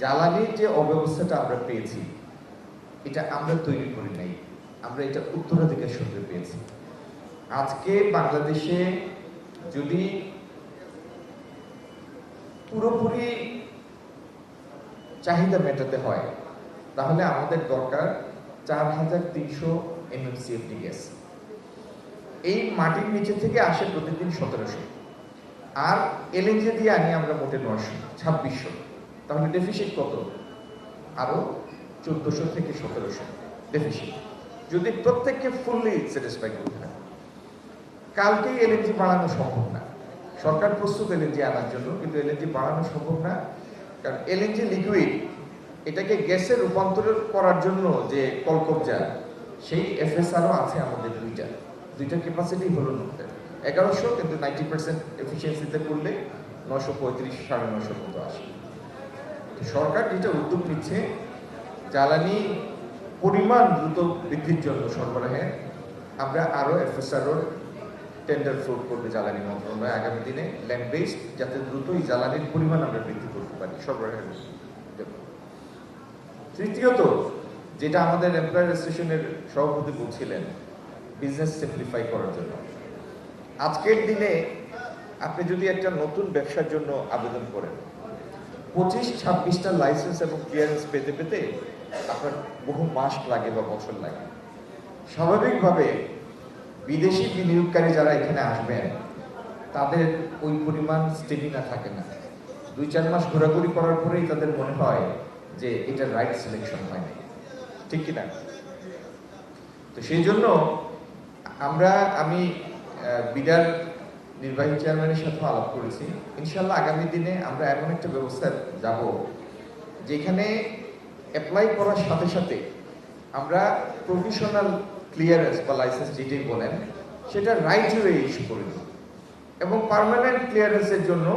জ্বালানির যে অব্যবস্থাটা আমরা পেয়েছি, এটা আমরা তৈরি করি নাই, আমরা এটা উত্তরাধিকার সূত্রে পেয়েছি। আজকে বাংলাদেশে যদি পুরোপুরি চাহিদা মেটাতে হয়, তাহলে আমাদের দরকার 4300 MMCFD গ্যাস। এই মাটির নিচে থেকে আসে প্রতিদিন 1700, আর এলএনজি দিয়ে আনি আমরা মোটে 900, 2600। তাহলে ডেফিসিট কত? আরো 1400 থেকে 1700 ডেফিসিট, যদি প্রত্যেককে ফুললি স্যাটিসফাই করতে হয়। কালকেই এলএনজি বাড়ানো সম্ভব না। সরকার প্রস্তুত এলএনজি আনার জন্য, কিন্তু এলএনজি বাড়ানো সম্ভব না, কারণ এলএনজি লিকুইড, এটাকে গ্যাসে রূপান্তর করার জন্য যে কলকবজা, সেই এফএসআরও আছে আমাদের দুইটার ক্যাপাসিটি হলো 1100, কিন্তু 90% এফিসিয়েন্সিতে করলে 935, 950 মতো আসে। সরকার যেটা উদ্যোগ নিচ্ছে, জ্বালানি পরিমাণ দ্রুত বৃদ্ধির জন্য সরবরাহে আমরা আরো এফএসআরও টেন্ডার ফ্লোট করবে জ্বালানি মন্ত্রণালয় আগামী দিনে, ল্যান্ড বেসড, যাতে দ্রুতই জ্বালানির পরিমাণ আমরা বৃদ্ধি করতে পারি সরবরাহের। তৃতীয়ত, যেটা আমাদের এমপ্লয়ার অ্যাসোসিয়েশনের সভাপতি বলছিলেন, বিজনেস সিম্পলিফাই করার জন্য। আজকের দিনে আপনি যদি একটা নতুন ব্যবসার জন্য আবেদন করেন, 25-26টা লাইসেন্স এবং ক্লিয়ারেন্স পেতে পেতে আপনার বহু মাস লাগে বা বছর লাগে। স্বাভাবিকভাবে বিদেশি বিনিয়োগকারী যারা এখানে আসবেন, তাদের ওই পরিমাণ স্টেমিনা থাকে না। 2-4 মাস ঘোরাঘুরি করার পরেই তাদের মনে হয় যে এটা রাইট সিলেকশন হয়নি, ঠিক কিনা? তো সেই জন্য আমি বিডার নির্বাহী চেয়ারম্যানের সাথে আলাপ করেছি। ইনশাল্লাহ আগামী দিনে আমরা এমন একটা ব্যবস্থা যাব, যেখানে অ্যাপ্লাই করার সাথে সাথে আমরা প্রফেশনাল ক্লিয়ারেন্স বা লাইসেন্স যেটাই বলেন, সেটা রাইট ওয়ে ইস্যু করে দেব। এবং পার্মানেন্ট ক্লিয়ারেন্সের জন্য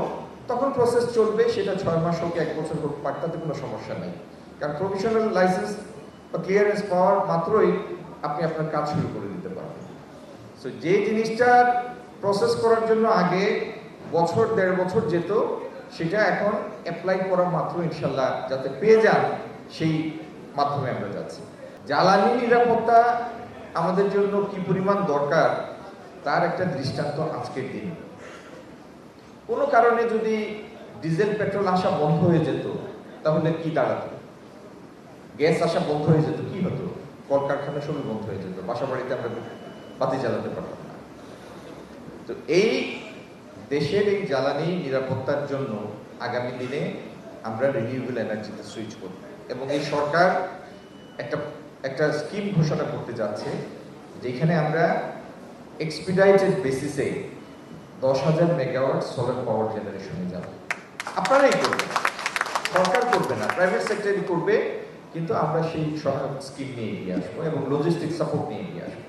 তখন প্রসেস চলবে, সেটা 6 মাস হোক, 1 বছর হোক, তাতে কোনো সমস্যা নেই। কারণ প্রফেশনাল লাইসেন্স বা ক্লিয়ারেন্স পাওয়ার মাত্রই আপনি আপনার কাজ শুরু করে দিতে পারবেন। সো যে জিনিসটার প্রসেস করার জন্য আগে বছর 1.5 বছর যেত, সেটা এখন অ্যাপ্লাই করা মাত্র ইনশাল্লাহ যাতে পেয়ে যান, সেই মাধ্যমে আমরা যাচ্ছি। জ্বালানি নিরাপত্তা আমাদের জন্য কি পরিমাণ দরকার, তার একটা দৃষ্টান্ত আজকের দিন। কোনো কারণে যদি ডিজেল পেট্রোল আসা বন্ধ হয়ে যেত, তাহলে কি দাঁড়াতো? গ্যাস আসা বন্ধ হয়ে যেত, কি হতো? কলকারখানা সবই বন্ধ হয়ে যেত, বাসা বাড়িতে আমরা বাতি জ্বালাতে পারতাম না। তো এই দেশের এই জ্বালানি নিরাপত্তার জন্য আগামী দিনে আমরা রিনিউয়েবল এনার্জিতে সুইচ করব, এবং এই সরকার একটা স্কিম ঘোষণা করতে যাচ্ছে, যেখানে আমরা এক্সপিডাইটেড বেসিসে 10,000 মেগাওয়াট সোলার পাওয়ার জেনারেশনে যাব। আপনারাই করবেন, সরকার করবে না, প্রাইভেট সেক্টরই করবে, কিন্তু আমরা সেই সহায়ক স্কিম নিয়ে এগিয়ে আসবো এবং লজিস্টিক সাপোর্ট নিয়ে এগিয়ে আসবো।